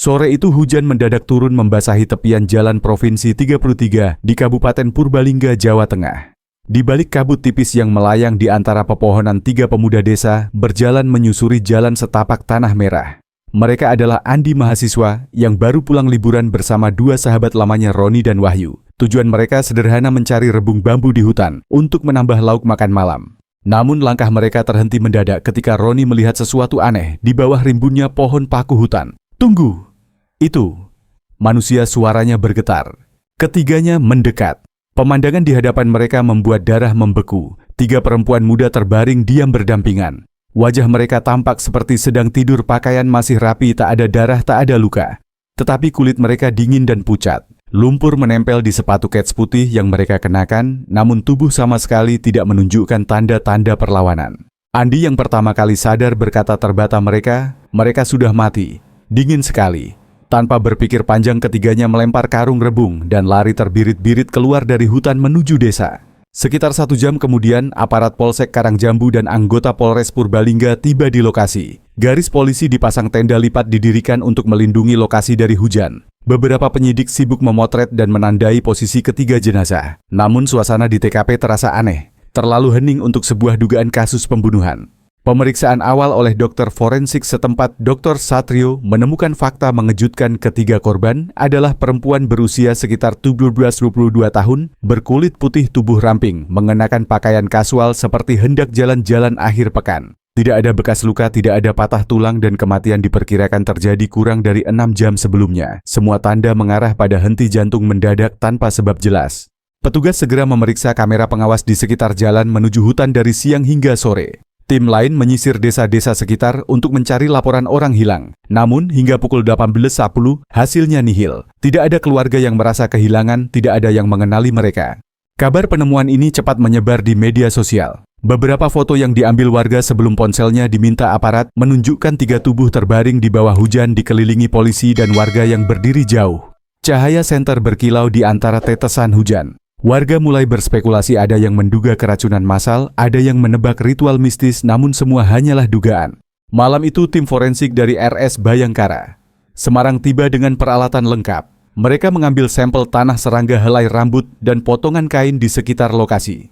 Sore itu hujan mendadak turun membasahi tepian Jalan Provinsi 33 di Kabupaten Purbalingga, Jawa Tengah. Di balik kabut tipis yang melayang di antara pepohonan, tiga pemuda desa berjalan menyusuri jalan setapak tanah merah. Mereka adalah Andi, mahasiswa yang baru pulang liburan bersama dua sahabat lamanya, Roni dan Wahyu. Tujuan mereka sederhana, mencari rebung bambu di hutan untuk menambah lauk makan malam. Namun langkah mereka terhenti mendadak ketika Roni melihat sesuatu aneh di bawah rimbunnya pohon paku hutan. "Tunggu! Itu!" Manusia, suaranya bergetar. Ketiganya mendekat. Pemandangan di hadapan mereka membuat darah membeku. Tiga perempuan muda terbaring diam berdampingan. Wajah mereka tampak seperti sedang tidur, pakaian masih rapi, tak ada darah, tak ada luka. Tetapi kulit mereka dingin dan pucat. Lumpur menempel di sepatu kets putih yang mereka kenakan, namun tubuh sama sekali tidak menunjukkan tanda-tanda perlawanan. Andi yang pertama kali sadar berkata terbata mereka sudah mati. Dingin sekali. Tanpa berpikir panjang, ketiganya melempar karung rebung dan lari terbirit-birit keluar dari hutan menuju desa. Sekitar 1 jam kemudian, aparat Polsek Karangjambu dan anggota Polres Purbalingga tiba di lokasi. Garis polisi dipasang, tenda lipat didirikan untuk melindungi lokasi dari hujan. Beberapa penyidik sibuk memotret dan menandai posisi ketiga jenazah. Namun suasana di TKP terasa aneh, terlalu hening untuk sebuah dugaan kasus pembunuhan. Pemeriksaan awal oleh dokter forensik setempat, Dr. Satrio, menemukan fakta mengejutkan. Ketiga korban adalah perempuan berusia sekitar 17-22 tahun, berkulit putih, tubuh ramping, mengenakan pakaian kasual seperti hendak jalan-jalan akhir pekan. Tidak ada bekas luka, tidak ada patah tulang, dan kematian diperkirakan terjadi kurang dari 6 jam sebelumnya. Semua tanda mengarah pada henti jantung mendadak tanpa sebab jelas. Petugas segera memeriksa kamera pengawas di sekitar jalan menuju hutan dari siang hingga sore. Tim lain menyisir desa-desa sekitar untuk mencari laporan orang hilang. Namun, hingga pukul 18.10, hasilnya nihil. Tidak ada keluarga yang merasa kehilangan, tidak ada yang mengenali mereka. Kabar penemuan ini cepat menyebar di media sosial. Beberapa foto yang diambil warga sebelum ponselnya diminta aparat menunjukkan 3 tubuh terbaring di bawah hujan dikelilingi polisi dan warga yang berdiri jauh. Cahaya senter berkilau di antara tetesan hujan. Warga mulai berspekulasi, ada yang menduga keracunan massal, ada yang menebak ritual mistis, namun semua hanyalah dugaan. Malam itu tim forensik dari RS Bayangkara Semarang tiba dengan peralatan lengkap. Mereka mengambil sampel tanah, serangga, helai rambut, dan potongan kain di sekitar lokasi.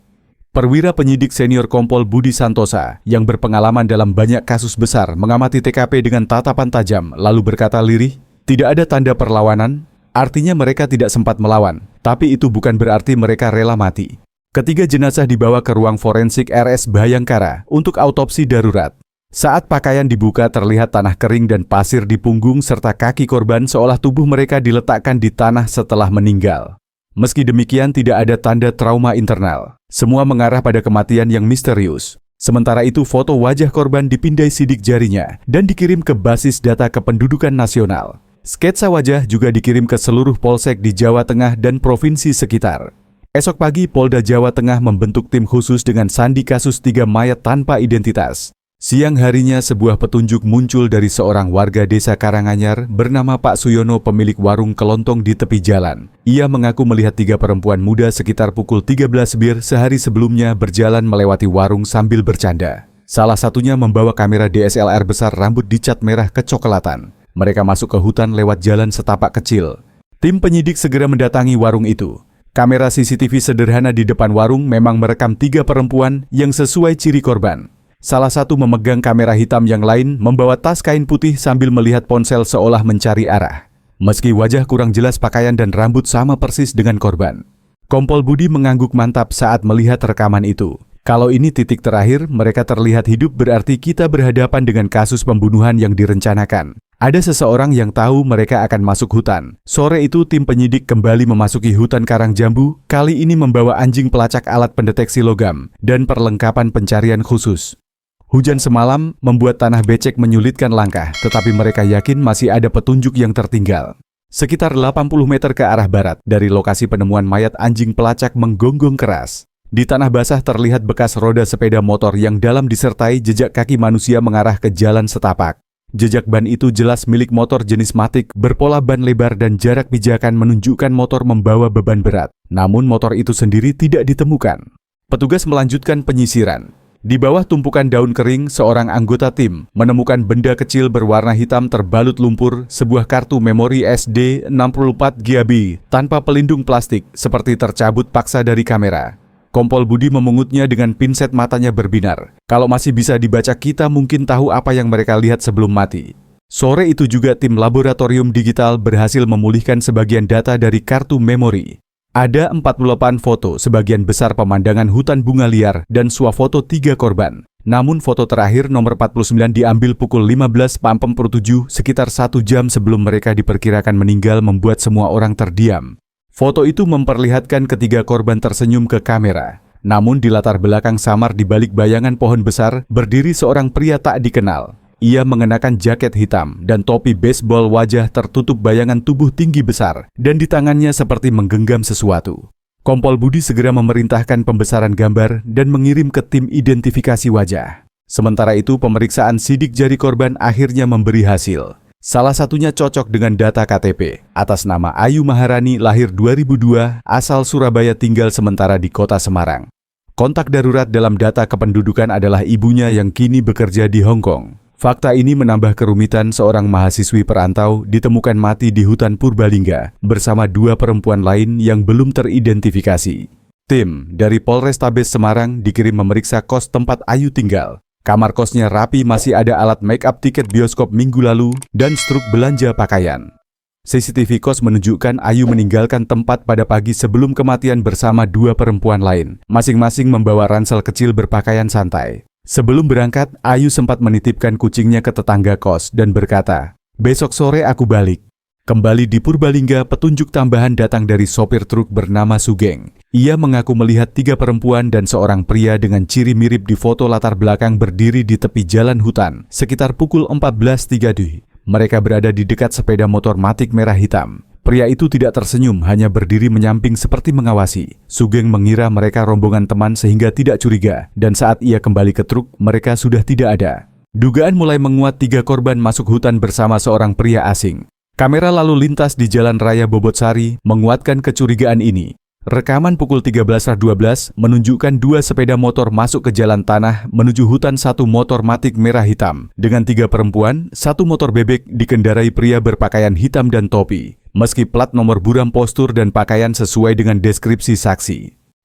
Perwira penyidik senior Kompol Budi Santosa yang berpengalaman dalam banyak kasus besar mengamati TKP dengan tatapan tajam, lalu berkata lirih, "Tidak ada tanda perlawanan. Artinya mereka tidak sempat melawan, tapi itu bukan berarti mereka rela mati." Ketiga jenazah dibawa ke ruang forensik RS Bayangkara untuk autopsi darurat. Saat pakaian dibuka, terlihat tanah kering dan pasir di punggung serta kaki korban, seolah tubuh mereka diletakkan di tanah setelah meninggal. Meski demikian, tidak ada tanda trauma internal. Semua mengarah pada kematian yang misterius. Sementara itu, foto wajah korban dipindai sidik jarinya dan dikirim ke basis data kependudukan nasional. Sketsa wajah juga dikirim ke seluruh polsek di Jawa Tengah dan provinsi sekitar. Esok pagi, Polda Jawa Tengah membentuk tim khusus dengan sandi kasus 3 mayat tanpa identitas. Siang harinya, sebuah petunjuk muncul dari seorang warga desa Karanganyar bernama Pak Suyono, pemilik warung kelontong di tepi jalan. Ia mengaku melihat 3 perempuan muda sekitar pukul 13 bir sehari sebelumnya berjalan melewati warung sambil bercanda. Salah satunya membawa kamera DSLR besar, rambut dicat merah kecoklatan. Mereka masuk ke hutan lewat jalan setapak kecil. Tim penyidik segera mendatangi warung itu. Kamera CCTV sederhana di depan warung memang merekam 3 perempuan yang sesuai ciri korban. Salah satu memegang kamera hitam, yang lain membawa tas kain putih sambil melihat ponsel seolah mencari arah. Meski wajah kurang jelas, pakaian dan rambut sama persis dengan korban. Kompol Budi mengangguk mantap saat melihat rekaman itu. Kalau ini titik terakhir mereka terlihat hidup, berarti kita berhadapan dengan kasus pembunuhan yang direncanakan. Ada seseorang yang tahu mereka akan masuk hutan. Sore itu tim penyidik kembali memasuki hutan Karangjambu, kali ini membawa anjing pelacak, alat pendeteksi logam, dan perlengkapan pencarian khusus. Hujan semalam membuat tanah becek menyulitkan langkah, tetapi mereka yakin masih ada petunjuk yang tertinggal. Sekitar 80 meter ke arah barat dari lokasi penemuan mayat, anjing pelacak menggonggong keras. Di tanah basah terlihat bekas roda sepeda motor yang dalam disertai jejak kaki manusia mengarah ke jalan setapak. Jejak ban itu jelas milik motor jenis Matic, berpola ban lebar dan jarak pijakan menunjukkan motor membawa beban berat. Namun motor itu sendiri tidak ditemukan. Petugas melanjutkan penyisiran. Di bawah tumpukan daun kering, seorang anggota tim menemukan benda kecil berwarna hitam terbalut lumpur, sebuah kartu memori SD 64 GB tanpa pelindung plastik, seperti tercabut paksa dari kamera. Kompol Budi memungutnya dengan pinset, matanya berbinar. Kalau masih bisa dibaca, kita mungkin tahu apa yang mereka lihat sebelum mati. Sore itu juga tim laboratorium digital berhasil memulihkan sebagian data dari kartu memori. Ada 48 foto, sebagian besar pemandangan hutan bunga liar, dan swafoto 3 korban. Namun foto terakhir nomor 49 diambil pukul 15.47, sekitar 1 jam sebelum mereka diperkirakan meninggal, membuat semua orang terdiam. Foto itu memperlihatkan ketiga korban tersenyum ke kamera. Namun di latar belakang samar di balik bayangan pohon besar, berdiri seorang pria tak dikenal. Ia mengenakan jaket hitam dan topi baseball, wajah tertutup bayangan tubuh tinggi besar, dan di tangannya seperti menggenggam sesuatu. Kompol Budi segera memerintahkan pembesaran gambar dan mengirim ke tim identifikasi wajah. Sementara itu, pemeriksaan sidik jari korban akhirnya memberi hasil. Salah satunya cocok dengan data KTP, atas nama Ayu Maharani, lahir 2002, asal Surabaya, tinggal sementara di Kota Semarang. Kontak darurat dalam data kependudukan adalah ibunya yang kini bekerja di Hong Kong. Fakta ini menambah kerumitan. Seorang mahasiswi perantau ditemukan mati di hutan Purbalingga bersama 2 perempuan lain yang belum teridentifikasi. Tim dari Polrestabes Semarang dikirim memeriksa kos tempat Ayu tinggal. Kamar kosnya rapi, masih ada alat make up, tiket bioskop minggu lalu, dan struk belanja pakaian. CCTV kos menunjukkan Ayu meninggalkan tempat pada pagi sebelum kematian bersama 2 perempuan lain, masing-masing membawa ransel kecil berpakaian santai. Sebelum berangkat, Ayu sempat menitipkan kucingnya ke tetangga kos dan berkata, "Besok sore aku balik." Kembali di Purbalingga, petunjuk tambahan datang dari sopir truk bernama Sugeng. Ia mengaku melihat 3 perempuan dan seorang pria dengan ciri mirip di foto latar belakang berdiri di tepi jalan hutan sekitar pukul 14.30. Mereka berada di dekat sepeda motor Matic merah hitam. Pria itu tidak tersenyum, hanya berdiri menyamping seperti mengawasi. Sugeng mengira mereka rombongan teman sehingga tidak curiga, dan saat ia kembali ke truk, mereka sudah tidak ada. Dugaan mulai menguat, 3 korban masuk hutan bersama seorang pria asing. Kamera lalu lintas di Jalan Raya Bobotsari menguatkan kecurigaan ini. Rekaman pukul 13.12 menunjukkan 2 sepeda motor masuk ke jalan tanah menuju hutan, 1 motor Matic merah hitam dengan 3 perempuan, 1 motor bebek dikendarai pria berpakaian hitam dan topi. Meski plat nomor buram, postur dan pakaian sesuai dengan deskripsi saksi.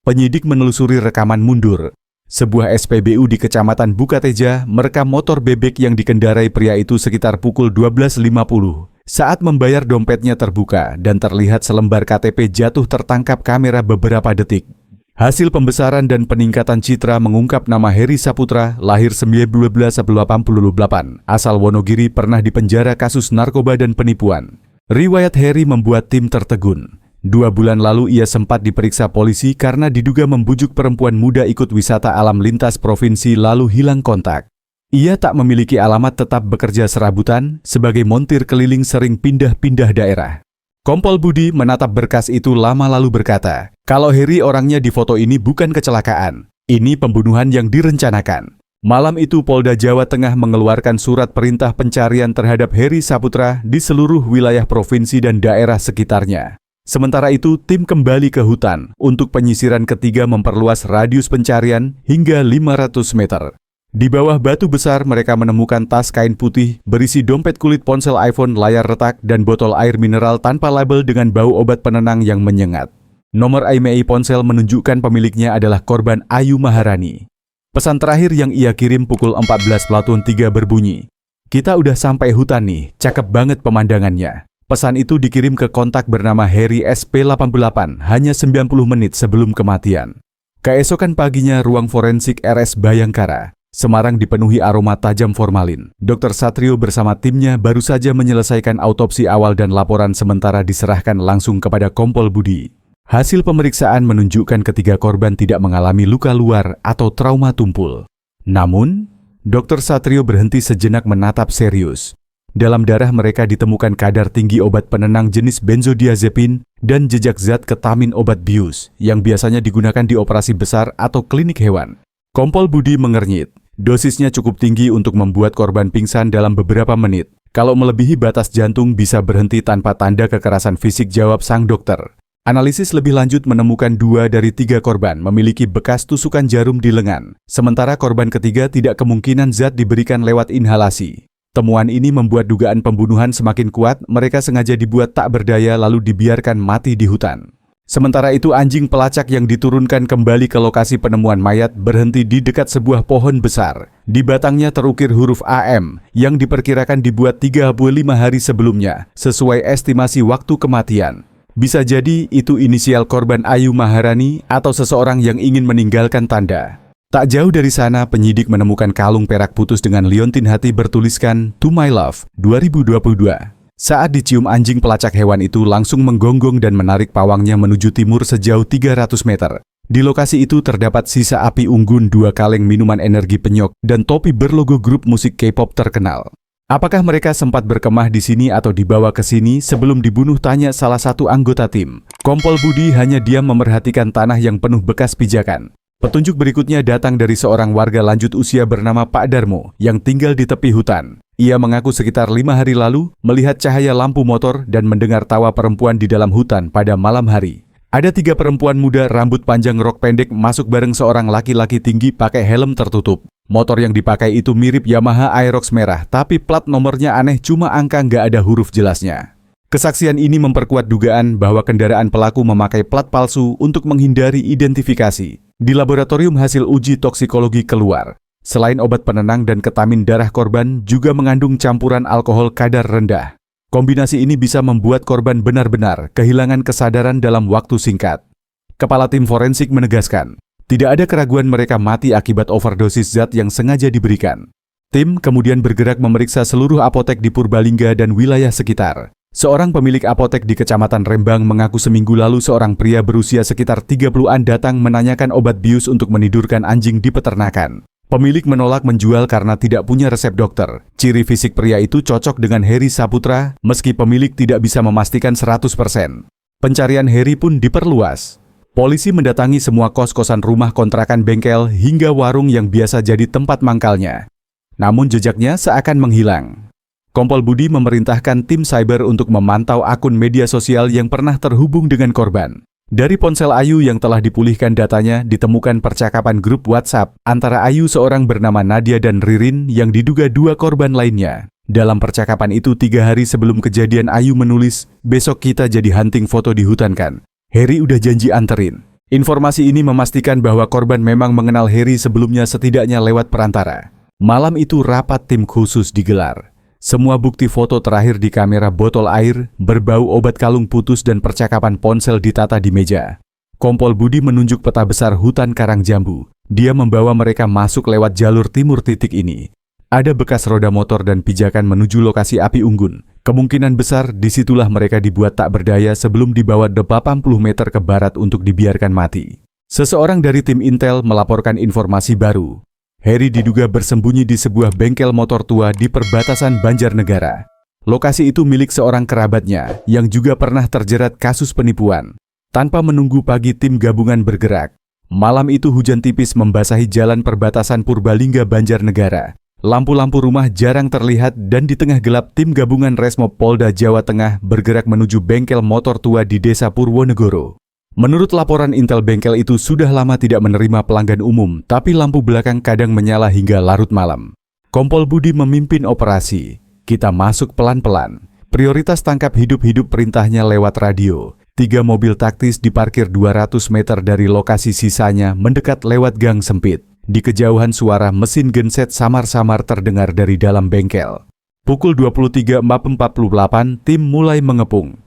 Penyidik menelusuri rekaman mundur. Sebuah SPBU di Kecamatan Bukateja merekam motor bebek yang dikendarai pria itu sekitar pukul 12.50. Saat membayar, dompetnya terbuka dan terlihat selembar KTP jatuh tertangkap kamera beberapa detik. Hasil pembesaran dan peningkatan citra mengungkap nama Heri Saputra, lahir 1988, asal Wonogiri, pernah dipenjara kasus narkoba dan penipuan. Riwayat Heri membuat tim tertegun. 2 bulan lalu ia sempat diperiksa polisi karena diduga membujuk perempuan muda ikut wisata alam lintas provinsi lalu hilang kontak. Ia tak memiliki alamat tetap, bekerja serabutan sebagai montir keliling, sering pindah-pindah daerah. Kompol Budi menatap berkas itu lama lalu berkata, "Kalau Heri orangnya di foto ini bukan kecelakaan. Ini pembunuhan yang direncanakan." Malam itu Polda Jawa Tengah mengeluarkan surat perintah pencarian terhadap Heri Saputra di seluruh wilayah provinsi dan daerah sekitarnya. Sementara itu, tim kembali ke hutan untuk penyisiran ketiga, memperluas radius pencarian hingga 500 meter. Di bawah batu besar mereka menemukan tas kain putih berisi dompet kulit, ponsel iPhone, layar retak, dan botol air mineral tanpa label dengan bau obat penenang yang menyengat. Nomor IMEI ponsel menunjukkan pemiliknya adalah korban Ayu Maharani. Pesan terakhir yang ia kirim pukul 14.03 berbunyi, "Kita udah sampai hutan nih, cakep banget pemandangannya." Pesan itu dikirim ke kontak bernama Heri SP88 hanya 90 menit sebelum kematian. Keesokan paginya, ruang forensik RS Bayangkara, Semarang dipenuhi aroma tajam formalin. Dr. Satrio bersama timnya baru saja menyelesaikan autopsi awal dan laporan sementara diserahkan langsung kepada Kompol Budi. Hasil pemeriksaan menunjukkan ketiga korban tidak mengalami luka luar atau trauma tumpul. Namun, Dr. Satrio berhenti sejenak menatap serius. Dalam darah mereka ditemukan kadar tinggi obat penenang jenis benzodiazepin dan jejak zat ketamin obat bius yang biasanya digunakan di operasi besar atau klinik hewan. Kompol Budi mengernyit. Dosisnya cukup tinggi untuk membuat korban pingsan dalam beberapa menit. Kalau melebihi batas, jantung bisa berhenti tanpa tanda kekerasan fisik, jawab sang dokter. Analisis lebih lanjut menemukan 2 dari 3 korban memiliki bekas tusukan jarum di lengan, sementara korban ketiga tidak kemungkinan zat diberikan lewat inhalasi. Temuan ini membuat dugaan pembunuhan semakin kuat, mereka sengaja dibuat tak berdaya lalu dibiarkan mati di hutan. Sementara itu anjing pelacak yang diturunkan kembali ke lokasi penemuan mayat berhenti di dekat sebuah pohon besar. Di batangnya terukir huruf AM yang diperkirakan dibuat 35 hari sebelumnya, sesuai estimasi waktu kematian. Bisa jadi itu inisial korban Ayu Maharani atau seseorang yang ingin meninggalkan tanda. Tak jauh dari sana, penyidik menemukan kalung perak putus dengan liontin hati bertuliskan To My Love 2022. Saat dicium, anjing pelacak hewan itu langsung menggonggong dan menarik pawangnya menuju timur sejauh 300 meter. Di lokasi itu terdapat sisa api unggun, 2 kaleng minuman energi penyok, dan topi berlogo grup musik K-pop terkenal. Apakah mereka sempat berkemah di sini atau dibawa ke sini sebelum dibunuh, tanya salah satu anggota tim. Kompol Budi hanya diam memerhatikan tanah yang penuh bekas pijakan. Petunjuk berikutnya datang dari seorang warga lanjut usia bernama Pak Darmo yang tinggal di tepi hutan. Ia mengaku sekitar 5 hari lalu melihat cahaya lampu motor dan mendengar tawa perempuan di dalam hutan pada malam hari. Ada 3 perempuan muda rambut panjang rok pendek masuk bareng seorang laki-laki tinggi pakai helm tertutup. Motor yang dipakai itu mirip Yamaha Aerox merah, tapi plat nomornya aneh, cuma angka nggak ada huruf jelasnya. Kesaksian ini memperkuat dugaan bahwa kendaraan pelaku memakai plat palsu untuk menghindari identifikasi. Di laboratorium hasil uji toksikologi keluar, selain obat penenang dan ketamin, darah korban juga mengandung campuran alkohol kadar rendah. Kombinasi ini bisa membuat korban benar-benar kehilangan kesadaran dalam waktu singkat. Kepala tim forensik menegaskan, tidak ada keraguan mereka mati akibat overdosis zat yang sengaja diberikan. Tim kemudian bergerak memeriksa seluruh apotek di Purbalingga dan wilayah sekitar. Seorang pemilik apotek di Kecamatan Rembang mengaku seminggu lalu seorang pria berusia sekitar 30-an datang menanyakan obat bius untuk menidurkan anjing di peternakan. Pemilik menolak menjual karena tidak punya resep dokter. Ciri fisik pria itu cocok dengan Heri Saputra, meski pemilik tidak bisa memastikan 100%. Pencarian Heri pun diperluas. Polisi mendatangi semua kos-kosan, rumah kontrakan, bengkel, hingga warung yang biasa jadi tempat mangkalnya. Namun jejaknya seakan menghilang. Kompol Budi memerintahkan tim cyber untuk memantau akun media sosial yang pernah terhubung dengan korban. Dari ponsel Ayu yang telah dipulihkan datanya, ditemukan percakapan grup WhatsApp antara Ayu, seorang bernama Nadia, dan Ririn yang diduga 2 korban lainnya. Dalam percakapan itu 3 hari sebelum kejadian, Ayu menulis, "Besok kita jadi hunting foto di hutan kan? Heri udah janji anterin." Informasi ini memastikan bahwa korban memang mengenal Heri sebelumnya, setidaknya lewat perantara. Malam itu rapat tim khusus digelar. Semua bukti foto terakhir di kamera botol air, berbau obat, kalung putus, dan percakapan ponsel ditata di meja. Kompol Budi menunjuk peta besar hutan Karangjambu. Dia membawa mereka masuk lewat jalur timur titik ini. Ada bekas roda motor dan pijakan menuju lokasi api unggun. Kemungkinan besar disitulah mereka dibuat tak berdaya sebelum dibawa 80 meter ke barat untuk dibiarkan mati. Seseorang dari tim Intel melaporkan informasi baru. Heri diduga bersembunyi di sebuah bengkel motor tua di perbatasan Banjarnegara. Lokasi itu milik seorang kerabatnya yang juga pernah terjerat kasus penipuan. Tanpa menunggu pagi, tim gabungan bergerak. Malam itu hujan tipis membasahi jalan perbatasan Purbalingga Banjarnegara. Lampu-lampu rumah jarang terlihat dan di tengah gelap tim gabungan Resmob Polda Jawa Tengah bergerak menuju bengkel motor tua di Desa Purwonegoro. Menurut laporan Intel, bengkel itu sudah lama tidak menerima pelanggan umum, tapi lampu belakang kadang menyala hingga larut malam. Kompol Budi memimpin operasi. Kita masuk pelan-pelan. Prioritas tangkap hidup-hidup, perintahnya lewat radio. 3 mobil taktis diparkir 200 meter dari lokasi, sisanya mendekat lewat gang sempit. Di kejauhan suara mesin genset samar-samar terdengar dari dalam bengkel. Pukul 23.48 tim mulai mengepung.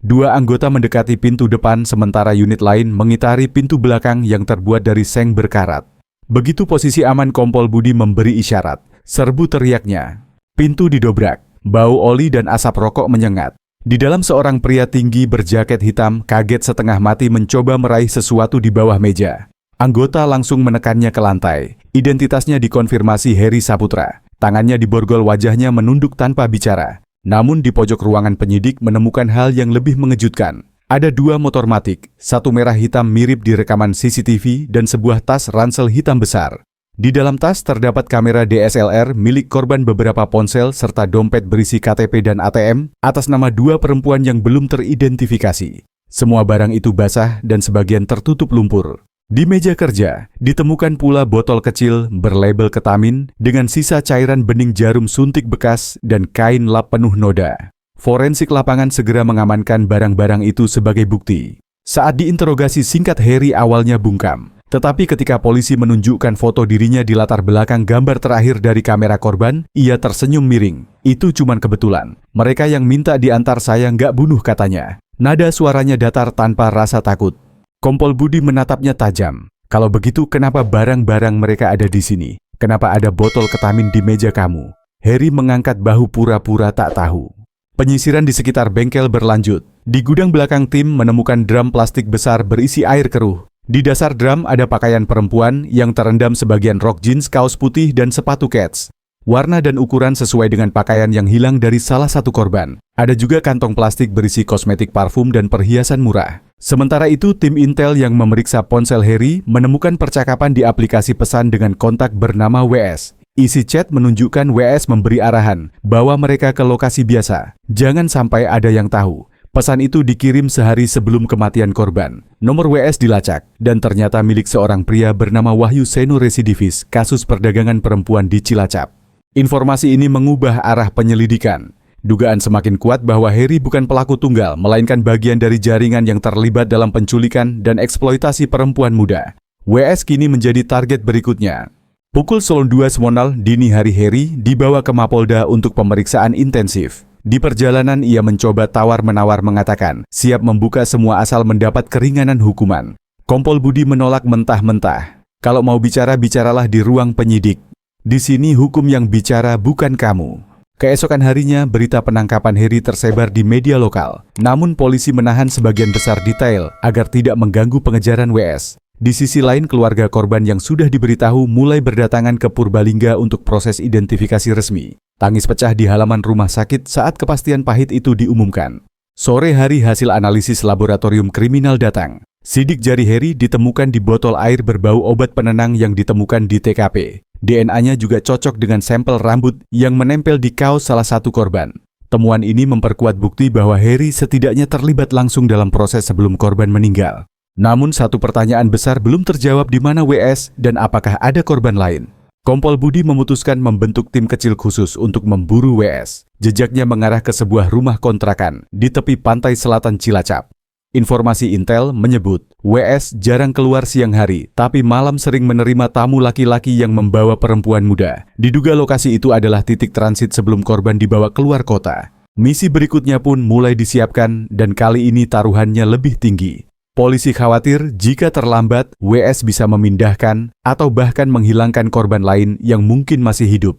2 anggota mendekati pintu depan, sementara unit lain mengitari pintu belakang yang terbuat dari seng berkarat. Begitu posisi aman, Kompol Budi memberi isyarat. Serbu, teriaknya. Pintu didobrak. Bau oli dan asap rokok menyengat. Di dalam seorang pria tinggi berjaket hitam kaget setengah mati mencoba meraih sesuatu di bawah meja. Anggota langsung menekannya ke lantai. Identitasnya dikonfirmasi Heri Saputra. Tangannya diborgol, wajahnya menunduk tanpa bicara. Namun di pojok ruangan penyidik menemukan hal yang lebih mengejutkan. Ada 2 motor matic, 1 merah hitam mirip di rekaman CCTV, dan sebuah tas ransel hitam besar. Di dalam tas terdapat kamera DSLR milik korban, beberapa ponsel, serta dompet berisi KTP dan ATM atas nama 2 perempuan yang belum teridentifikasi. Semua barang itu basah dan sebagian tertutup lumpur. Di meja kerja, ditemukan pula botol kecil berlabel ketamin dengan sisa cairan bening jarum suntik bekas dan kain lap penuh noda. Forensik lapangan segera mengamankan barang-barang itu sebagai bukti. Saat diinterogasi singkat, Heri awalnya bungkam. Tetapi ketika polisi menunjukkan foto dirinya di latar belakang gambar terakhir dari kamera korban, ia tersenyum miring. Itu cuman kebetulan. Mereka yang minta diantar saya nggak bunuh, katanya. Nada suaranya datar tanpa rasa takut. Kompol Budi menatapnya tajam. Kalau begitu, kenapa barang-barang mereka ada di sini? Kenapa ada botol ketamin di meja kamu? Heri mengangkat bahu pura-pura tak tahu. Penyisiran di sekitar bengkel berlanjut. Di gudang belakang tim menemukan drum plastik besar berisi air keruh. Di dasar drum ada pakaian perempuan yang terendam sebagian rok jeans, kaos putih, dan sepatu kets. Warna dan ukuran sesuai dengan pakaian yang hilang dari salah satu korban. Ada juga kantong plastik berisi kosmetik, parfum, dan perhiasan murah. Sementara itu, tim Intel yang memeriksa ponsel Heri menemukan percakapan di aplikasi pesan dengan kontak bernama WS. Isi chat menunjukkan WS memberi arahan bahwa mereka ke lokasi biasa. Jangan sampai ada yang tahu. Pesan itu dikirim sehari sebelum kematian korban. Nomor WS dilacak dan ternyata milik seorang pria bernama Wahyu Seno, residivis kasus perdagangan perempuan di Cilacap. Informasi ini mengubah arah penyelidikan. Dugaan semakin kuat bahwa Heri bukan pelaku tunggal, melainkan bagian dari jaringan yang terlibat dalam penculikan dan eksploitasi perempuan muda. WS kini menjadi target berikutnya. Pukul 02.00 dini hari, Heri dibawa ke Mapolda untuk pemeriksaan intensif. Di perjalanan ia mencoba tawar-menawar, mengatakan siap membuka semua asal mendapat keringanan hukuman. Kompol Budi menolak mentah-mentah. Kalau mau bicara, bicaralah di ruang penyidik. Di sini hukum yang bicara, bukan kamu. Keesokan harinya, berita penangkapan Heri tersebar di media lokal. Namun polisi menahan sebagian besar detail agar tidak mengganggu pengejaran WS. Di sisi lain, keluarga korban yang sudah diberitahu mulai berdatangan ke Purbalingga untuk proses identifikasi resmi. Tangis pecah di halaman rumah sakit saat kepastian pahit itu diumumkan. Sore hari, hasil analisis laboratorium kriminal datang. Sidik jari Heri ditemukan di botol air berbau obat penenang yang ditemukan di TKP. DNA-nya juga cocok dengan sampel rambut yang menempel di kaos salah satu korban. Temuan ini memperkuat bukti bahwa Heri setidaknya terlibat langsung dalam proses sebelum korban meninggal. Namun satu pertanyaan besar belum terjawab, di mana WS dan apakah ada korban lain? Kompol Budi memutuskan membentuk tim kecil khusus untuk memburu WS. Jejaknya mengarah ke sebuah rumah kontrakan di tepi pantai selatan Cilacap. Informasi Intel menyebut WS jarang keluar siang hari, tapi malam sering menerima tamu laki-laki yang membawa perempuan muda. Diduga lokasi itu adalah titik transit sebelum korban dibawa keluar kota. Misi berikutnya pun mulai disiapkan dan kali ini taruhannya lebih tinggi. Polisi khawatir jika terlambat, WS bisa memindahkan atau bahkan menghilangkan korban lain yang mungkin masih hidup.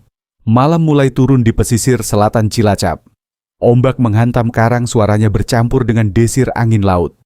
Malam mulai turun di pesisir selatan Cilacap. Ombak menghantam karang, suaranya bercampur dengan desir angin laut.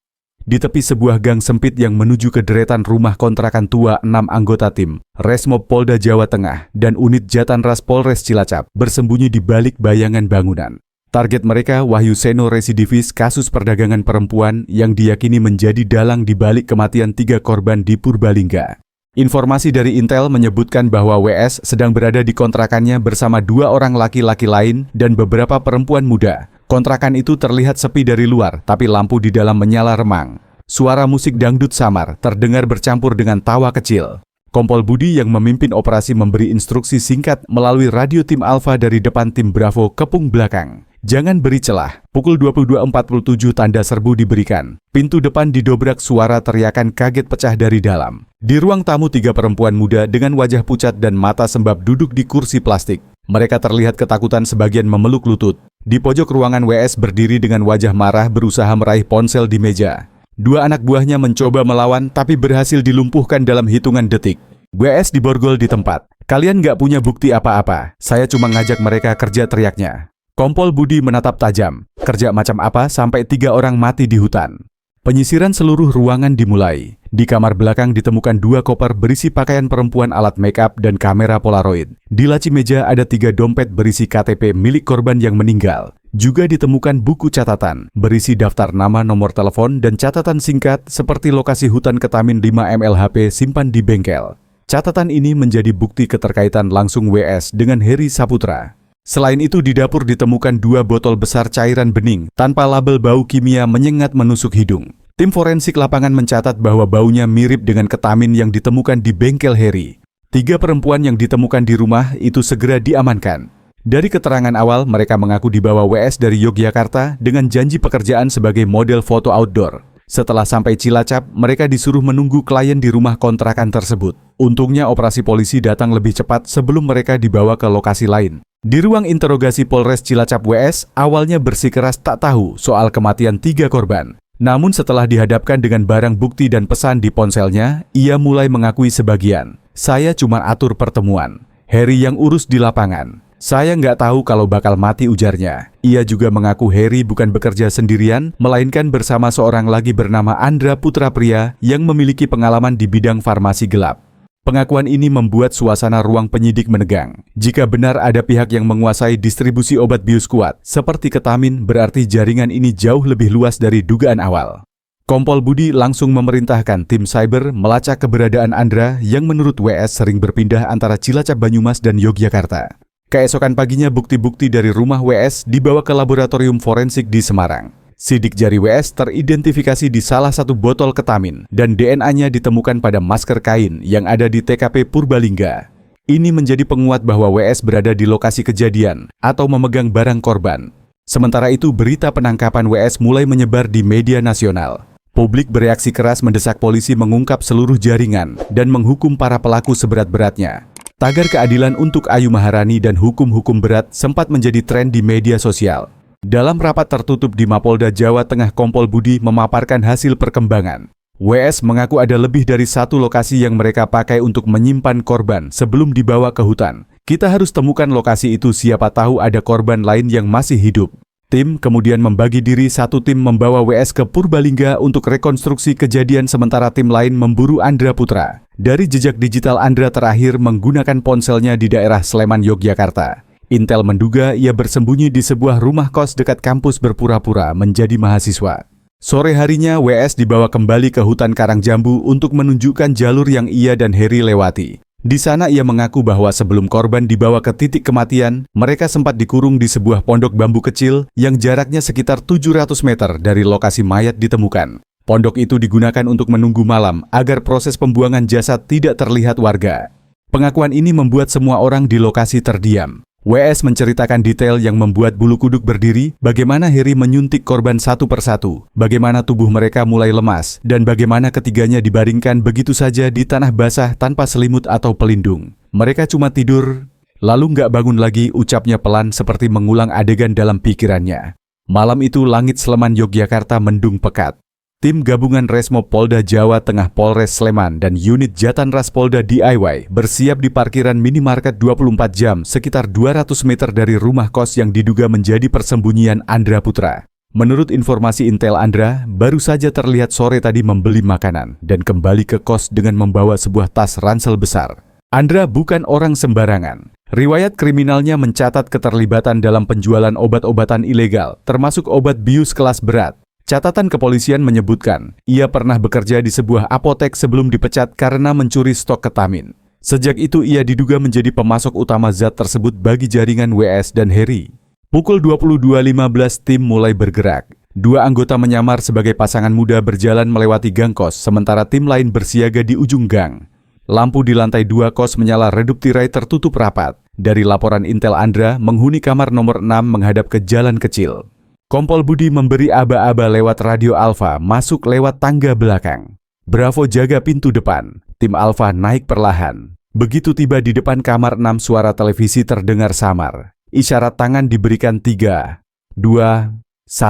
Di tepi sebuah gang sempit yang menuju ke deretan rumah kontrakan tua, 6 anggota tim Resmob Polda Jawa Tengah dan unit Jatanras Polres Cilacap bersembunyi di balik bayangan bangunan. Target mereka Wahyu Seno, residivis kasus perdagangan perempuan yang diyakini menjadi dalang di balik kematian 3 korban di Purbalingga. Informasi dari Intel menyebutkan bahwa WS sedang berada di kontrakannya bersama 2 orang laki-laki lain dan beberapa perempuan muda. Kontrakan itu terlihat sepi dari luar, tapi lampu di dalam menyala remang. Suara musik dangdut samar terdengar bercampur dengan tawa kecil. Kompol Budi yang memimpin operasi memberi instruksi singkat melalui radio tim Alfa dari depan tim Bravo kepung belakang. Jangan beri celah. Pukul 22.47 tanda serbu diberikan. Pintu depan didobrak, suara teriakan kaget pecah dari dalam. Di ruang tamu 3 perempuan muda dengan wajah pucat dan mata sembab duduk di kursi plastik. Mereka terlihat ketakutan, sebagian memeluk lutut. Di pojok ruangan, WS berdiri dengan wajah marah berusaha meraih ponsel di meja. 2 anak buahnya mencoba melawan tapi berhasil dilumpuhkan dalam hitungan detik. WS diborgol di tempat. Kalian nggak punya bukti apa-apa. Saya cuma ngajak mereka kerja, teriaknya. Kompol Budi menatap tajam. Kerja macam apa sampai 3 orang mati di hutan? Penyisiran seluruh ruangan dimulai. Di kamar belakang ditemukan 2 koper berisi pakaian perempuan, alat make up, dan kamera Polaroid. Di laci meja ada 3 dompet berisi KTP milik korban yang meninggal. Juga ditemukan buku catatan berisi daftar nama, nomor telepon, dan catatan singkat seperti lokasi hutan Ketamin 5 mLHP simpan di bengkel. Catatan ini menjadi bukti keterkaitan langsung WS dengan Heri Saputra. Selain itu, di dapur ditemukan 2 botol besar cairan bening tanpa label bau kimia menyengat menusuk hidung. Tim forensik lapangan mencatat bahwa baunya mirip dengan ketamin yang ditemukan di bengkel Heri. 3 perempuan yang ditemukan di rumah itu segera diamankan. Dari keterangan awal, mereka mengaku dibawa WS dari Yogyakarta dengan janji pekerjaan sebagai model foto outdoor. Setelah sampai Cilacap, mereka disuruh menunggu klien di rumah kontrakan tersebut. Untungnya operasi polisi datang lebih cepat sebelum mereka dibawa ke lokasi lain. Di ruang interogasi Polres Cilacap, WS awalnya bersikeras tak tahu soal kematian 3 korban. Namun setelah dihadapkan dengan barang bukti dan pesan di ponselnya, ia mulai mengakui sebagian. Saya cuma atur pertemuan. Heri yang urus di lapangan. Saya nggak tahu kalau bakal mati, ujarnya. Ia juga mengaku Heri bukan bekerja sendirian, melainkan bersama seorang lagi bernama Andra Putra Pria yang memiliki pengalaman di bidang farmasi gelap. Pengakuan ini membuat suasana ruang penyidik menegang. Jika benar ada pihak yang menguasai distribusi obat bius kuat, seperti ketamin, berarti jaringan ini jauh lebih luas dari dugaan awal. Kompol Budi langsung memerintahkan tim cyber melacak keberadaan Andra yang menurut WS sering berpindah antara Cilacap, Banyumas, dan Yogyakarta. Keesokan paginya bukti-bukti dari rumah WS dibawa ke laboratorium forensik di Semarang. Sidik jari WS teridentifikasi di salah satu botol ketamin dan DNA-nya ditemukan pada masker kain yang ada di TKP Purbalingga. Ini menjadi penguat bahwa WS berada di lokasi kejadian atau memegang barang korban. Sementara itu berita penangkapan WS mulai menyebar di media nasional. Publik bereaksi keras mendesak polisi mengungkap seluruh jaringan dan menghukum para pelaku seberat-beratnya. Tagar keadilan untuk Ayu Maharani dan hukum-hukum berat sempat menjadi tren di media sosial. Dalam rapat tertutup di Mapolda Jawa Tengah, Kompol Budi memaparkan hasil perkembangan. WS mengaku ada lebih dari 1 lokasi yang mereka pakai untuk menyimpan korban sebelum dibawa ke hutan. Kita harus temukan lokasi itu, siapa tahu ada korban lain yang masih hidup. Tim kemudian membagi diri, 1 tim membawa WS ke Purbalingga untuk rekonstruksi kejadian, sementara tim lain memburu Andra Putra. Dari jejak digital, Andra terakhir menggunakan ponselnya di daerah Sleman, Yogyakarta. Intel menduga ia bersembunyi di sebuah rumah kos dekat kampus berpura-pura menjadi mahasiswa. Sore harinya WS dibawa kembali ke hutan Karangjambu untuk menunjukkan jalur yang ia dan Heri lewati. Di sana ia mengaku bahwa sebelum korban dibawa ke titik kematian, mereka sempat dikurung di sebuah pondok bambu kecil yang jaraknya sekitar 700 meter dari lokasi mayat ditemukan. Pondok itu digunakan untuk menunggu malam agar proses pembuangan jasad tidak terlihat warga. Pengakuan ini membuat semua orang di lokasi terdiam. WS menceritakan detail yang membuat bulu kuduk berdiri, bagaimana Heri menyuntik korban satu persatu, bagaimana tubuh mereka mulai lemas, dan bagaimana ketiganya dibaringkan begitu saja di tanah basah tanpa selimut atau pelindung. Mereka cuma tidur, lalu nggak bangun lagi, ucapnya pelan seperti mengulang adegan dalam pikirannya. Malam itu langit Sleman, Yogyakarta mendung pekat. Tim gabungan Resmo Polda Jawa Tengah, Polres Sleman, dan unit Jatanras Polda DIY bersiap di parkiran minimarket 24 jam sekitar 200 meter dari rumah kos yang diduga menjadi persembunyian Andra Putra. Menurut informasi intel, Andra baru saja terlihat sore tadi membeli makanan dan kembali ke kos dengan membawa sebuah tas ransel besar. Andra bukan orang sembarangan. Riwayat kriminalnya mencatat keterlibatan dalam penjualan obat-obatan ilegal, termasuk obat bius kelas berat. Catatan kepolisian menyebutkan, ia pernah bekerja di sebuah apotek sebelum dipecat karena mencuri stok ketamin. Sejak itu ia diduga menjadi pemasok utama zat tersebut bagi jaringan WS dan Heri. Pukul 22.15 tim mulai bergerak. 2 anggota menyamar sebagai pasangan muda berjalan melewati gang kos, sementara tim lain bersiaga di ujung gang. Lampu di lantai 2 kos menyala redup, tirai tertutup rapat. Dari laporan intel, Andra menghuni kamar nomor 6 menghadap ke jalan kecil. Kompol Budi memberi aba-aba lewat radio Alfa masuk lewat tangga belakang. Bravo jaga pintu depan. Tim Alfa naik perlahan. Begitu tiba di depan kamar 6, suara televisi terdengar samar. Isyarat tangan diberikan 3, 2, 1.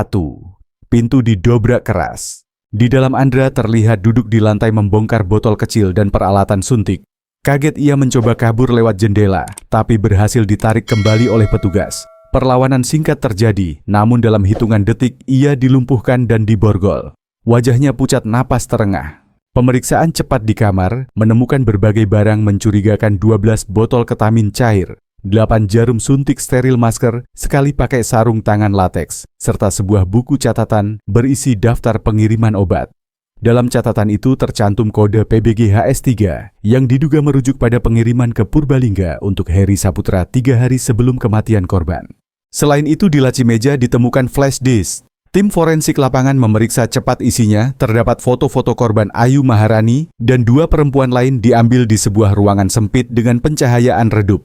Pintu didobrak keras. Di dalam Andra terlihat duduk di lantai membongkar botol kecil dan peralatan suntik. Kaget ia mencoba kabur lewat jendela, tapi berhasil ditarik kembali oleh petugas. Perlawanan singkat terjadi, namun dalam hitungan detik ia dilumpuhkan dan diborgol. Wajahnya pucat, napas terengah. Pemeriksaan cepat di kamar menemukan berbagai barang mencurigakan: 12 botol ketamin cair, 8 jarum suntik steril, masker, sekali pakai sarung tangan lateks, serta sebuah buku catatan berisi daftar pengiriman obat. Dalam catatan itu tercantum kode PBGHS3 yang diduga merujuk pada pengiriman ke Purbalingga untuk Heri Saputra 3 hari sebelum kematian korban. Selain itu di laci meja ditemukan flash disk. Tim forensik lapangan memeriksa cepat isinya, terdapat foto-foto korban Ayu Maharani dan 2 perempuan lain diambil di sebuah ruangan sempit dengan pencahayaan redup.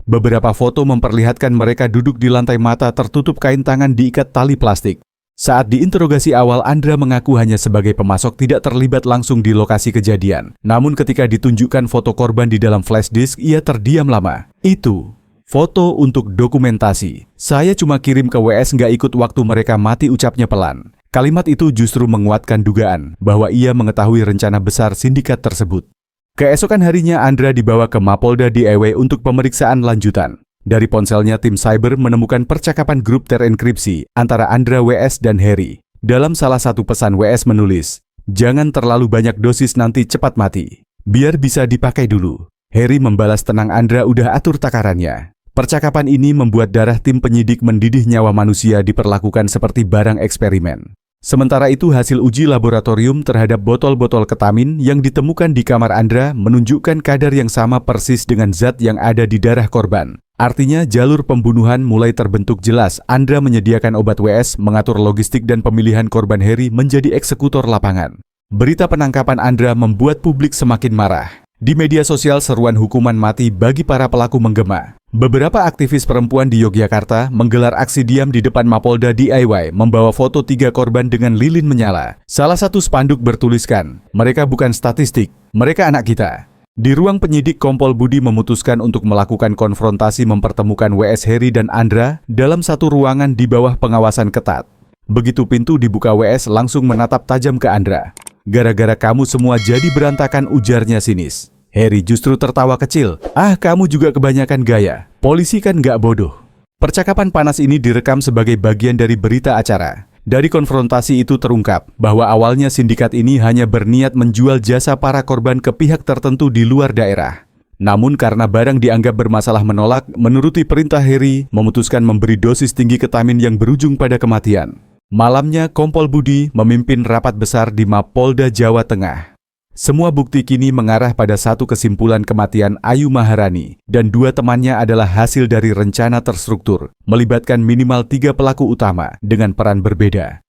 Beberapa foto memperlihatkan mereka duduk di lantai mata tertutup kain tangan diikat tali plastik. Saat diinterogasi awal, Andra mengaku hanya sebagai pemasok tidak terlibat langsung di lokasi kejadian. Namun ketika ditunjukkan foto korban di dalam flash disk, ia terdiam lama. Itu foto untuk dokumentasi. Saya cuma kirim ke WS nggak ikut waktu mereka mati, ucapnya pelan. Kalimat itu justru menguatkan dugaan bahwa ia mengetahui rencana besar sindikat tersebut. Keesokan harinya Andra dibawa ke Mapolda DIY untuk pemeriksaan lanjutan. Dari ponselnya tim cyber menemukan percakapan grup terenkripsi antara Andra, WS, dan Heri. Dalam salah satu pesan WS menulis, "Jangan terlalu banyak dosis nanti cepat mati. Biar bisa dipakai dulu." Heri membalas, "Tenang Andra, udah atur takarannya." Percakapan ini membuat darah tim penyidik mendidih, nyawa manusia diperlakukan seperti barang eksperimen. Sementara itu hasil uji laboratorium terhadap botol-botol ketamin yang ditemukan di kamar Andra menunjukkan kadar yang sama persis dengan zat yang ada di darah korban. Artinya jalur pembunuhan mulai terbentuk jelas. Andra menyediakan obat, WS mengatur logistik dan pemilihan korban, Heri menjadi eksekutor lapangan. Berita penangkapan Andra membuat publik semakin marah. Di media sosial seruan hukuman mati bagi para pelaku menggema. Beberapa aktivis perempuan di Yogyakarta menggelar aksi diam di depan Mapolda DIY membawa foto 3 korban dengan lilin menyala. Salah satu spanduk bertuliskan, "Mereka bukan statistik, mereka anak kita." Di ruang penyidik, Kompol Budi memutuskan untuk melakukan konfrontasi, mempertemukan WS, Heri, dan Andra dalam satu ruangan di bawah pengawasan ketat. Begitu pintu dibuka, WS langsung menatap tajam ke Andra. "Gara-gara kamu semua jadi berantakan," ujarnya sinis. Heri justru tertawa kecil. "Ah, kamu juga kebanyakan gaya. Polisi kan nggak bodoh." Percakapan panas ini direkam sebagai bagian dari berita acara. Dari konfrontasi itu terungkap bahwa awalnya sindikat ini hanya berniat menjual jasa para korban ke pihak tertentu di luar daerah. Namun karena barang dianggap bermasalah menolak, menuruti perintah Heri, memutuskan memberi dosis tinggi ketamin yang berujung pada kematian. Malamnya, Kompol Budi memimpin rapat besar di Mapolda Jawa Tengah. Semua bukti kini mengarah pada satu kesimpulan: kematian Ayu Maharani dan 2 temannya adalah hasil dari rencana terstruktur, melibatkan minimal 3 pelaku utama dengan peran berbeda.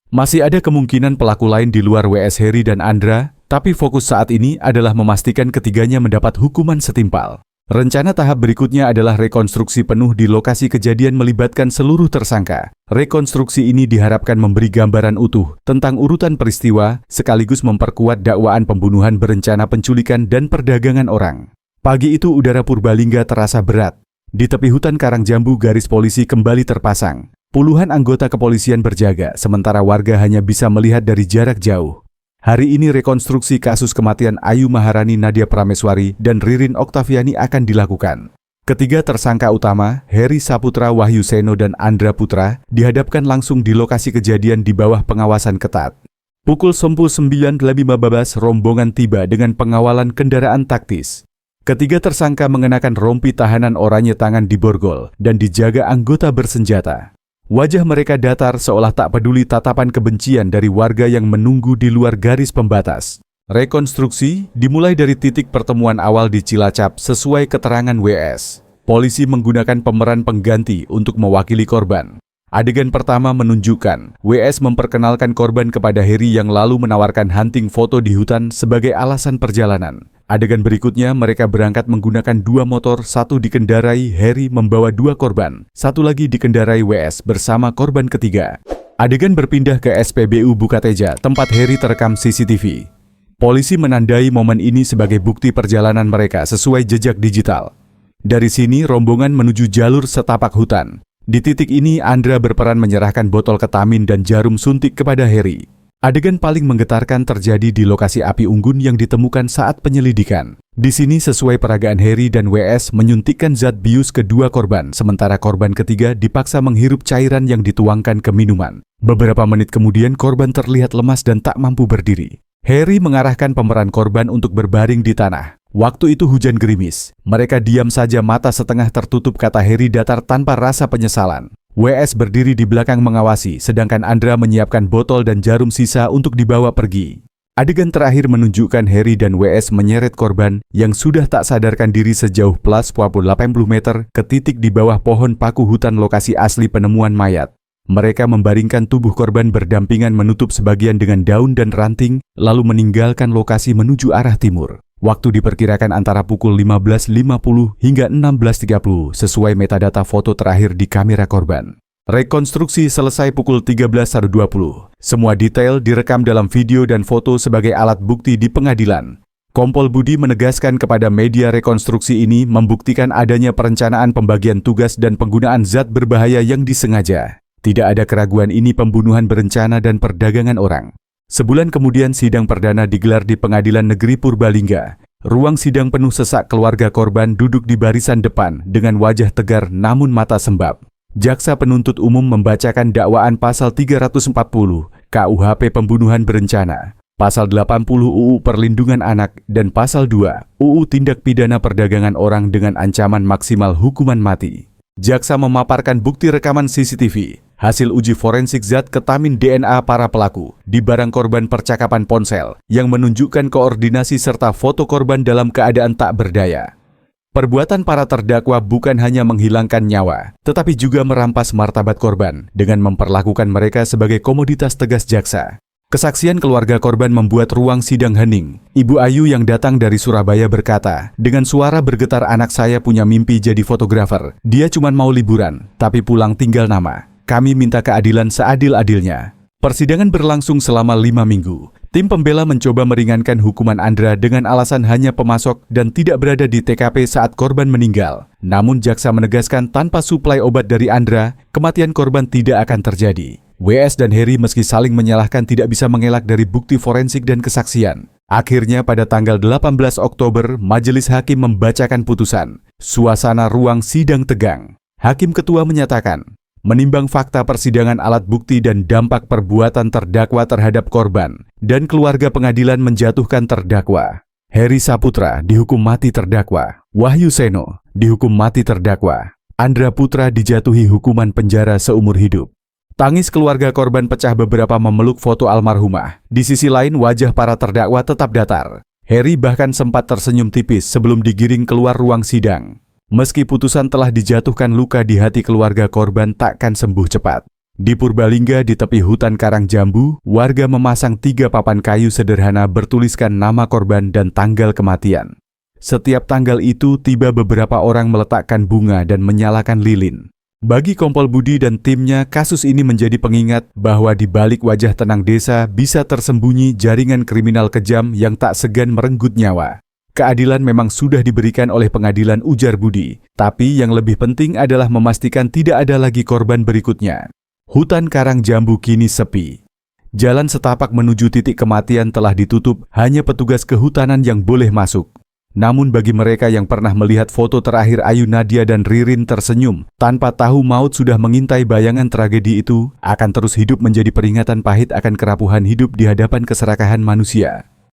Masih ada kemungkinan pelaku lain di luar WS, Heri, dan Andra, tapi fokus saat ini adalah memastikan ketiganya mendapat hukuman setimpal. Rencana tahap berikutnya adalah rekonstruksi penuh di lokasi kejadian melibatkan seluruh tersangka. Rekonstruksi ini diharapkan memberi gambaran utuh tentang urutan peristiwa, sekaligus memperkuat dakwaan pembunuhan berencana, penculikan, dan perdagangan orang. Pagi itu udara Purbalingga terasa berat. Di tepi hutan Karangjambu garis polisi kembali terpasang. Puluhan anggota kepolisian berjaga, sementara warga hanya bisa melihat dari jarak jauh. Hari ini rekonstruksi kasus kematian Ayu Maharani, Nadia Prameswari, dan Ririn Oktaviani akan dilakukan. Ketiga tersangka utama, Heri Saputra, Wahyu Seno, dan Andra Putra, dihadapkan langsung di lokasi kejadian di bawah pengawasan ketat. Pukul 9.15 rombongan tiba dengan pengawalan kendaraan taktis. Ketiga tersangka mengenakan rompi tahanan oranye tangan diborgol dan dijaga anggota bersenjata. Wajah mereka datar seolah tak peduli tatapan kebencian dari warga yang menunggu di luar garis pembatas. Rekonstruksi dimulai dari titik pertemuan awal di Cilacap sesuai keterangan WS. Polisi menggunakan pemeran pengganti untuk mewakili korban. Adegan pertama menunjukkan WS memperkenalkan korban kepada Heri yang lalu menawarkan hunting foto di hutan sebagai alasan perjalanan. Adegan berikutnya mereka berangkat menggunakan 2 motor, satu dikendarai Heri membawa 2 korban, satu lagi dikendarai WS bersama korban ketiga. Adegan berpindah ke SPBU Bukateja, tempat Heri terekam CCTV. Polisi menandai momen ini sebagai bukti perjalanan mereka sesuai jejak digital. Dari sini rombongan menuju jalur setapak hutan. Di titik ini Andra berperan menyerahkan botol ketamin dan jarum suntik kepada Heri. Adegan paling menggetarkan terjadi di lokasi api unggun yang ditemukan saat penyelidikan. Di sini sesuai peragaan Heri dan WS menyuntikkan zat bius ke 2 korban, sementara korban ketiga dipaksa menghirup cairan yang dituangkan ke minuman. Beberapa menit kemudian korban terlihat lemas dan tak mampu berdiri. Heri mengarahkan pemeran korban untuk berbaring di tanah. Waktu itu hujan gerimis. Mereka diam saja, mata setengah tertutup, kata Heri datar tanpa rasa penyesalan. WS berdiri di belakang mengawasi, sedangkan Andra menyiapkan botol dan jarum sisa untuk dibawa pergi. Adegan terakhir menunjukkan Heri dan WS menyeret korban yang sudah tak sadarkan diri sejauh plus 80 meter ke titik di bawah pohon paku hutan lokasi asli penemuan mayat. Mereka membaringkan tubuh korban berdampingan menutup sebagian dengan daun dan ranting, lalu meninggalkan lokasi menuju arah timur. Waktu diperkirakan antara pukul 15.50 hingga 16.30 sesuai metadata foto terakhir di kamera korban. Rekonstruksi selesai pukul 13.20. Semua detail direkam dalam video dan foto sebagai alat bukti di pengadilan. Kompol Budi menegaskan kepada media rekonstruksi ini membuktikan adanya perencanaan pembagian tugas dan penggunaan zat berbahaya yang disengaja. Tidak ada keraguan ini pembunuhan berencana dan perdagangan orang. Sebulan kemudian sidang perdana digelar di Pengadilan Negeri Purbalingga. Ruang sidang penuh sesak keluarga korban duduk di barisan depan dengan wajah tegar namun mata sembab. Jaksa penuntut umum membacakan dakwaan pasal 340 KUHP pembunuhan berencana, pasal 80 UU Perlindungan Anak, dan pasal 2 UU Tindak Pidana Perdagangan Orang dengan ancaman maksimal hukuman mati. Jaksa memaparkan bukti rekaman CCTV, hasil uji forensik zat ketamin DNA para pelaku di barang korban percakapan ponsel yang menunjukkan koordinasi serta foto korban dalam keadaan tak berdaya. Perbuatan para terdakwa bukan hanya menghilangkan nyawa, tetapi juga merampas martabat korban dengan memperlakukan mereka sebagai komoditas, tegas jaksa. Kesaksian keluarga korban membuat ruang sidang hening. Ibu Ayu yang datang dari Surabaya berkata, dengan suara bergetar, anak saya punya mimpi jadi fotografer. Dia cuma mau liburan, tapi pulang tinggal nama. Kami minta keadilan seadil-adilnya. Persidangan berlangsung selama 5 minggu. Tim pembela mencoba meringankan hukuman Andra dengan alasan hanya pemasok dan tidak berada di TKP saat korban meninggal. Namun jaksa menegaskan tanpa suplai obat dari Andra, kematian korban tidak akan terjadi. WS dan Heri meski saling menyalahkan tidak bisa mengelak dari bukti forensik dan kesaksian. Akhirnya pada tanggal 18 Oktober, majelis hakim membacakan putusan. Suasana ruang sidang tegang. Hakim ketua menyatakan, menimbang fakta persidangan, alat bukti dan dampak perbuatan terdakwa terhadap korban dan keluarga, pengadilan menjatuhkan terdakwa Heri Saputra dihukum mati terdakwa, Wahyu Seno dihukum mati terdakwa, Andra Putra dijatuhi hukuman penjara seumur hidup. Tangis keluarga korban pecah, beberapa memeluk foto almarhumah. Di sisi lain, wajah para terdakwa tetap datar. Heri bahkan sempat tersenyum tipis sebelum digiring keluar ruang sidang. Meski putusan telah dijatuhkan, luka di hati keluarga korban takkan sembuh cepat. Di Purbalingga, di tepi hutan karang jambu, warga memasang 3 papan kayu sederhana bertuliskan nama korban dan tanggal kematian. Setiap tanggal itu tiba beberapa orang meletakkan bunga dan menyalakan lilin. Bagi Kompol Budi dan timnya, kasus ini menjadi pengingat bahwa di balik wajah tenang desa bisa tersembunyi jaringan kriminal kejam yang tak segan merenggut nyawa. Keadilan memang sudah diberikan oleh pengadilan, ujar Budi, tapi yang lebih penting adalah memastikan tidak ada lagi korban berikutnya. Hutan karang jambu kini sepi. Jalan setapak menuju titik kematian telah ditutup, hanya petugas kehutanan yang boleh masuk. Namun bagi mereka yang pernah melihat foto terakhir Ayu, Nadia dan Ririn tersenyum, tanpa tahu maut sudah mengintai, bayangan tragedi itu akan terus hidup menjadi peringatan pahit akan kerapuhan hidup di hadapan keserakahan manusia.